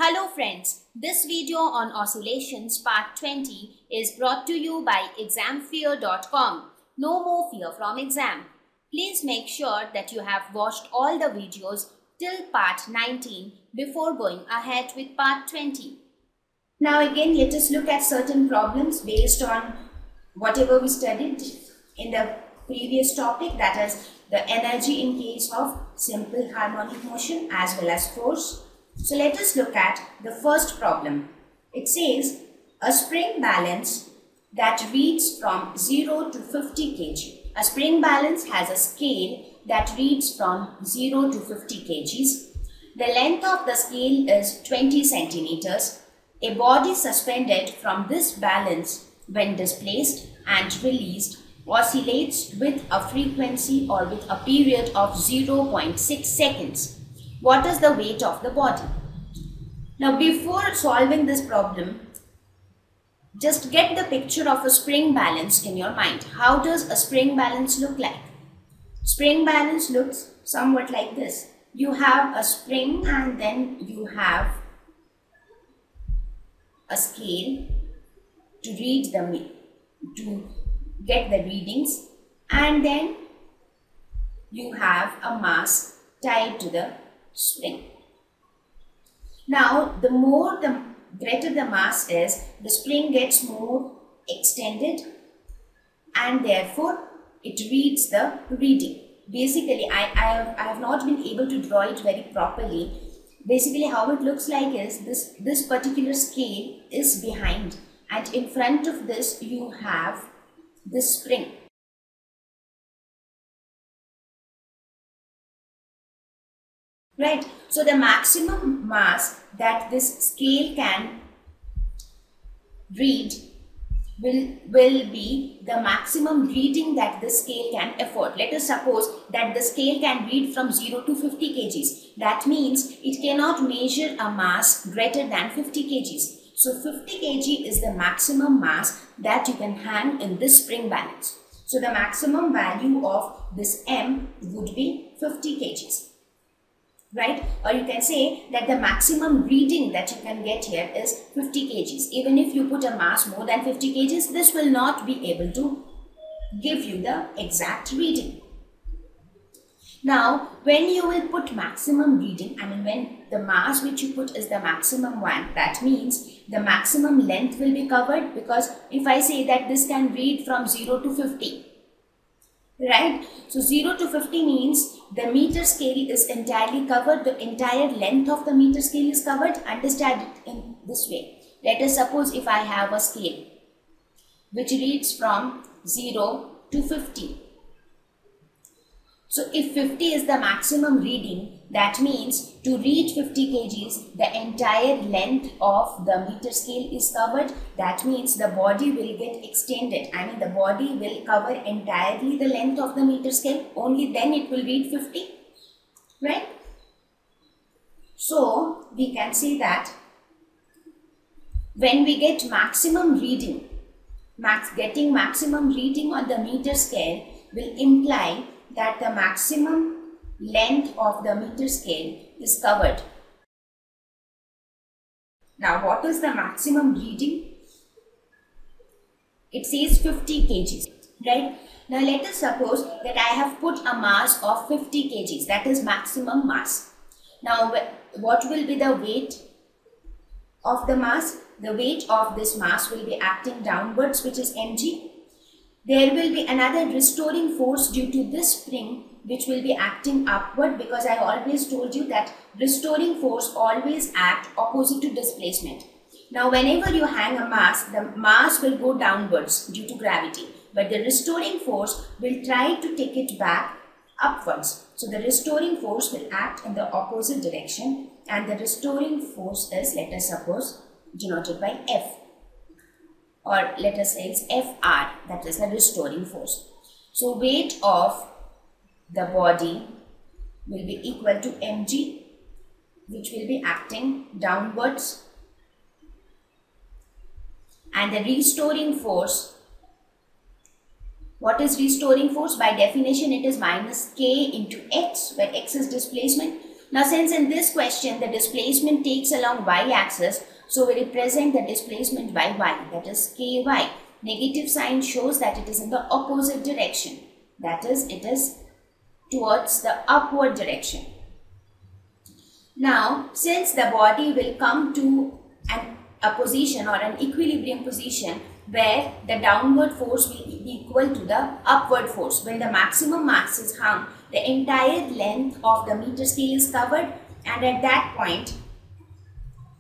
Hello friends, this video on oscillations part 20 is brought to you by examfear.com. No more fear from exam. Please make sure that you have watched all the videos till part 19 before going ahead with part 20. Now again, let us look at certain problems based on whatever we studied in the previous topic, that is the energy in case of simple harmonic motion as well as force. So let us look at the first problem. It says a spring balance that reads from 0 to 50 kg. A spring balance has a scale that reads from 0 to 50 kgs. The length of the scale is 20 centimeters. A body suspended from this balance when displaced and released oscillates with a frequency or with a period of 0.6 seconds. What is the weight of the body? Now, before solving this problem, just get the picture of a spring balance in your mind. How does a spring balance look like? Spring balance looks somewhat like this. You have a spring and then you have a scale to get the readings, and then you have a mass tied to the spring. Now, the greater the mass is, the spring gets more extended and therefore it reads the reading. Basically, I have not been able to draw it very properly. Basically, how it looks like is this particular scale is behind, and in front of this you have this spring. Right, so the maximum mass that this scale can read will be the maximum reading that the scale can afford. Let us suppose that the scale can read from 0 to 50 kgs. That means it cannot measure a mass greater than 50 kgs. So 50 kg is the maximum mass that you can hang in this spring balance. So the maximum value of this M would be 50 kgs. Right? Or you can say that the maximum reading that you can get here is 50 kgs. Even if you put a mass more than 50 kgs, this will not be able to give you the exact reading. Now, when you will put maximum reading, when the mass which you put is the maximum one, that means the maximum length will be covered, because if I say that this can read from 0 to 50, right? So 0 to 50 means the meter scale is entirely covered, the entire length of the meter scale is covered. Understand it in this way. Let us suppose if I have a scale which reads from 0 to 50. So if 50 is the maximum reading, that means to read 50 kgs, the entire length of the meter scale is covered. That means the body will get extended. The body will cover entirely the length of the meter scale. Only then it will read 50, right? So we can say that when we get maximum reading, getting maximum reading on the meter scale will imply that the maximum length of the meter scale is covered. Now, what is the maximum reading? It says 50 kgs, right? Now, let us suppose that I have put a mass of 50 kgs, that is maximum mass. Now, what will be the weight of the mass? The weight of this mass will be acting downwards, which is mg. There will be another restoring force due to this spring, which will be acting upward, because I always told you that restoring force always act opposite to displacement. Now, whenever you hang a mass, the mass will go downwards due to gravity, but the restoring force will try to take it back upwards. So the restoring force will act in the opposite direction, and the restoring force is, let us suppose, denoted by F. Or let us say it's Fr, that is the restoring force. So weight of the body will be equal to mg, which will be acting downwards, and the restoring force, what is restoring force? By definition, it is minus k into x, where x is displacement. Now since in this question the displacement takes along y-axis, so we represent the displacement by y, that is ky. Negative sign shows that it is in the opposite direction, that is it is towards the upward direction. Now since the body will come to a position or an equilibrium position where the downward force will be equal to the upward force. When the maximum mass is hung, the entire length of the meter scale is covered, and at that point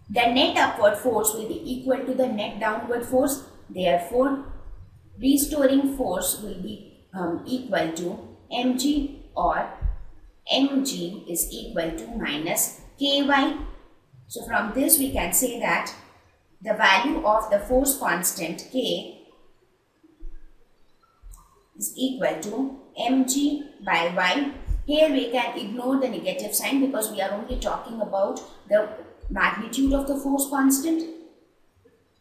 the net upward force will be equal to the net downward force. Therefore, restoring force will be equal to mg, or mg is equal to minus ky. So from this we can say that the value of the force constant K is equal to mg by y. Here we can ignore the negative sign because we are only talking about the magnitude of the force constant.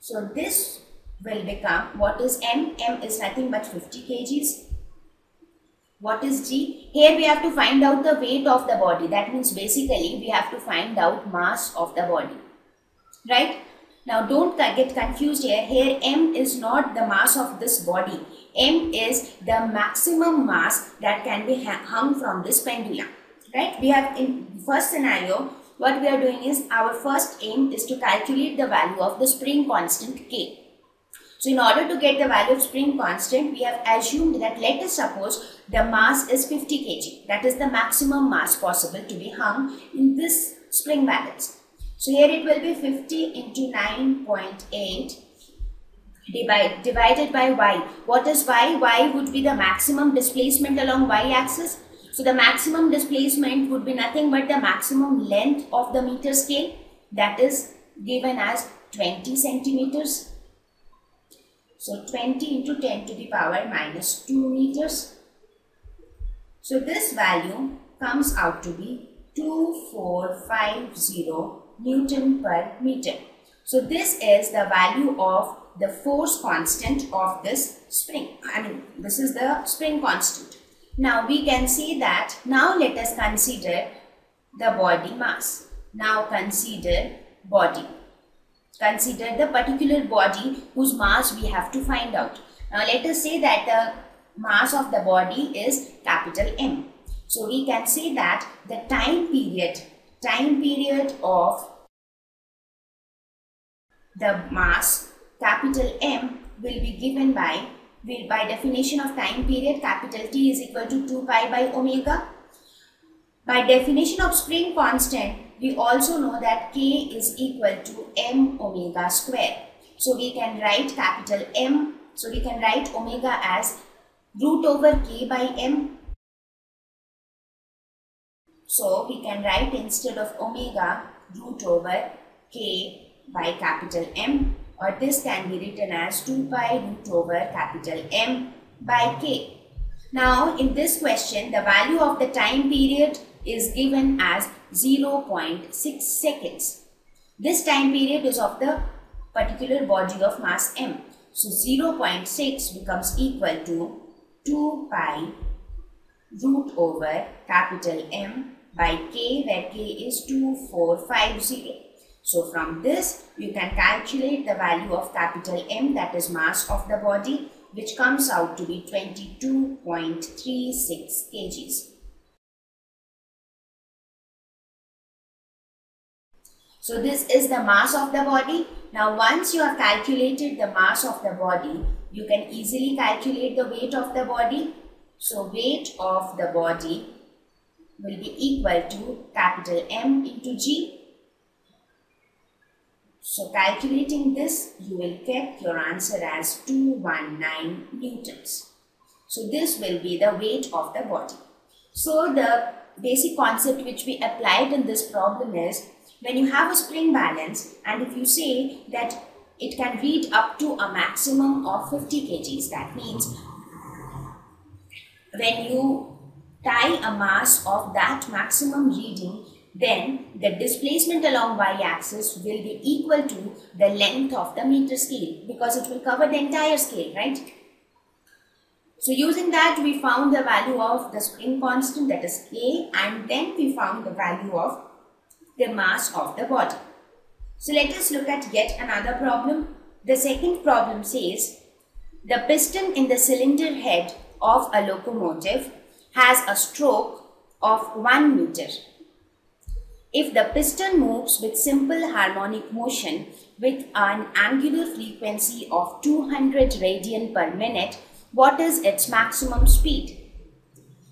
So this will become, what is m? M is nothing but 50 kgs. What is g? Here we have to find out the weight of the body. That means basically we have to find out mass of the body, right? Now don't get confused here. Here m is not the mass of this body. M is the maximum mass that can be hung from this pendulum, right? We have in first scenario, what we are doing is our first aim is to calculate the value of the spring constant K. So in order to get the value of spring constant, we have assumed that, let us suppose the mass is 50 kg. That is the maximum mass possible to be hung in this spring balance. So here it will be 50 into 9.8 divided by y. What is y? Y would be the maximum displacement along y-axis. So the maximum displacement would be nothing but the maximum length of the meter scale, that is given as 20 centimeters. So 20 into 10 to the power minus 2 meters. So this value comes out to be 2450 Newton per meter. So this is the value of the force constant of this spring. This is the spring constant. Now we can see that, now let us consider the body mass. Now consider body. Consider the particular body whose mass we have to find out. Now let us say that the mass of the body is capital M. So we can say that the time period of the mass capital M will be given by definition of time period, capital T is equal to 2 pi by omega. By definition of spring constant, we also know that K is equal to m omega square. So we can write capital M, so we can write omega as root over K by M. So we can write instead of omega root over K by capital M, or this can be written as 2 pi root over capital M by K. Now in this question, the value of the time period is given as 0.6 seconds. This time period is of the particular body of mass M. So 0.6 becomes equal to 2 pi root over capital M by K, where K is 2450. So from this you can calculate the value of capital M, that is mass of the body, which comes out to be 22.36 kgs. So this is the mass of the body. Now once you have calculated the mass of the body, you can easily calculate the weight of the body. So weight of the body will be equal to capital M into G. So calculating this, you will get your answer as 219 newtons. So this will be the weight of the body. So the basic concept which we applied in this problem is, when you have a spring balance and if you say that it can read up to a maximum of 50 kgs, that means when you tie a mass of that maximum reading, then the displacement along y-axis will be equal to the length of the meter scale, because it will cover the entire scale, right? So using that, we found the value of the spring constant, that is K, and then we found the value of the mass of the body. So let us look at yet another problem. The second problem says the piston in the cylinder head of a locomotive has a stroke of 1 meter. If the piston moves with simple harmonic motion with an angular frequency of 200 radian per minute, what is its maximum speed?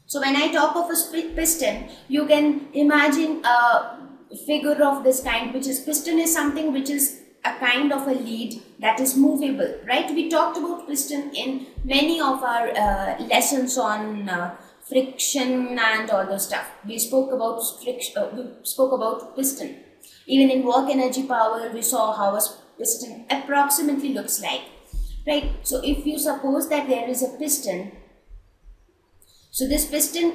So when I talk of a piston, you can imagine a figure of this kind, which is piston is something which is a kind of a lead that is movable, right? We talked about piston in many of our lessons on friction and all those stuff. We spoke about piston. Even in work energy power, we saw how a piston approximately looks like, right? So if you suppose that there is a piston, so this piston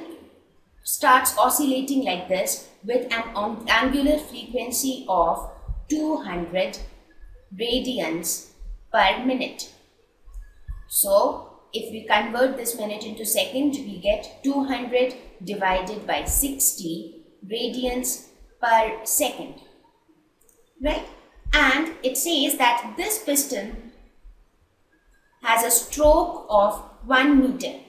starts oscillating like this with an angular frequency of 200 radians per minute. So if we convert this minute into second, we get 200 divided by 60 radians per second, right? And it says that this piston has a stroke of 1 meter.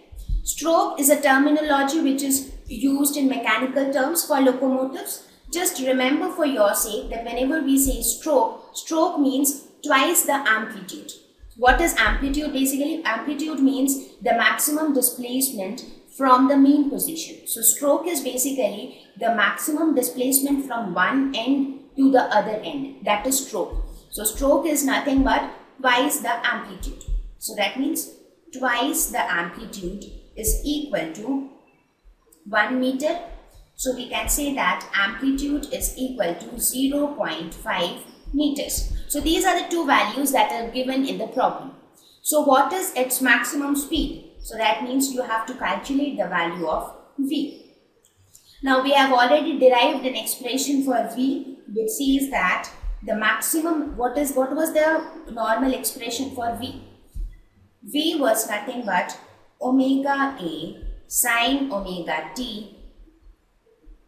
Stroke is a terminology which is used in mechanical terms for locomotives. Just remember for your sake that whenever we say stroke, stroke means twice the amplitude. What is amplitude? Basically, amplitude means the maximum displacement from the mean position. So stroke is basically the maximum displacement from one end to the other end. That is stroke. So stroke is nothing but twice the amplitude. So that means twice the amplitude is equal to 1 meter. So we can say that amplitude is equal to 0.5 meters. So these are the two values that are given in the problem. So what is its maximum speed? So that means you have to calculate the value of V. Now we have already derived an expression for V, which says that the maximum, what was the normal expression for V? V was nothing but omega A sine omega t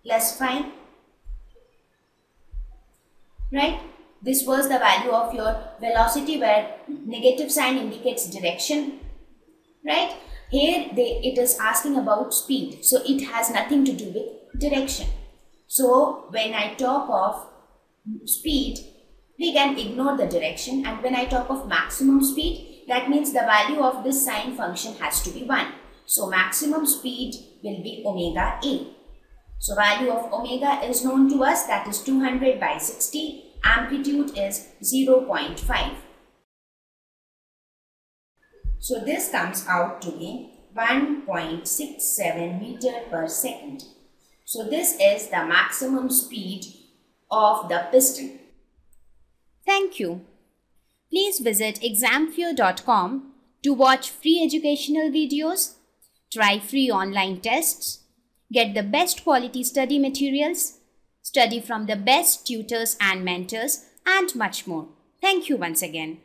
plus phi, right? This was the value of your velocity where negative sign indicates direction, right? Here it is asking about speed, so it has nothing to do with direction. So when I talk of speed, we can ignore the direction, and when I talk of maximum speed, that means the value of this sine function has to be 1. So maximum speed will be omega A. So value of omega is known to us, that is 200 by 60. Amplitude is 0.5. So this comes out to be 1.67 meter per second. So this is the maximum speed of the piston. Thank you. Please visit examfear.com to watch free educational videos, try free online tests, get the best quality study materials, study from the best tutors and mentors, and much more. Thank you once again.